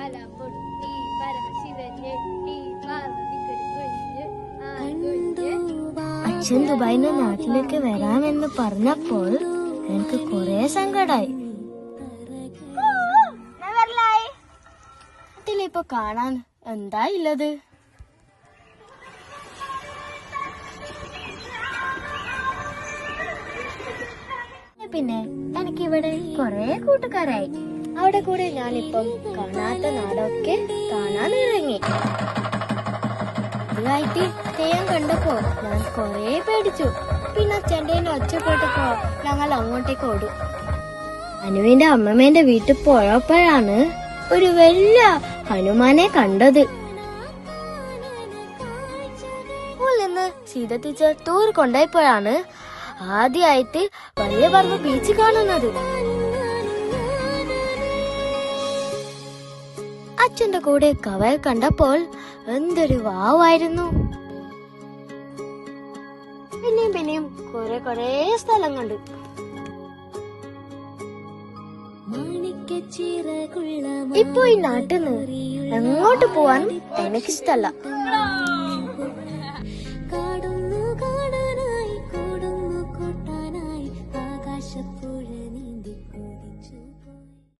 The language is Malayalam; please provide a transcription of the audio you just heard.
ബലം പൊട്ടി പരമശിവൻ ഞെട്ടി പാർവതിക്കൊരു കുഞ്ഞ് ആ കുഞ്ഞ്. അച്ഛൻ ദുബായിന്ന് നാട്ടിലേക്ക് വരാമെന്ന് പറഞ്ഞപ്പോൾ എനിക്ക് കൊറേ സങ്കടായി. നാട്ടിലിപ്പോ കാണാൻ എന്താ ഉള്ളത്? പിന്നെ എനിക്കിവിടെ കൊറേ കൂട്ടുകാരായി. അവിടെ കൂടെ ഞാനിപ്പം കാണാത്ത നാടൊക്കെ കാണാൻ ഇറങ്ങി. ഇതായിട്ട് തെയ്യം കണ്ടപ്പോ ഞാൻ കൊറേ പേടിച്ചു. പിന്നെ അച്ഛൻ്റെ ഒച്ചപ്പെട്ടപ്പോ ഞങ്ങൾ അങ്ങോട്ടേക്ക് ഓടും. അനുവിന്റെ അമ്മമ്മേന്റെ വീട്ടിൽ പോയപ്പോഴാണ് ഒരു വലിയ ഹനുമാനെ കണ്ടത്. സ്കൂളിൽ നിന്ന് സീത ടീച്ചർ ടൂർ കൊണ്ടുപോയപ്പോഴാണ് ആദ്യമായിട്ട് വലിയ പറമ്പ് ബീച്ച് കാണുന്നത്. അച്ഛന്റെ കൂടെ കവൽ കണ്ടപ്പോൾ എന്തൊരു വാവായിരുന്നു. പിന്നെയും കൊറേ സ്ഥലം കണ്ടു. ഇപ്പൊ ഈ നാട്ടിൽ നിന്ന് എങ്ങോട്ട് പോവാനും എനിക്കിഷ്ടല്ല.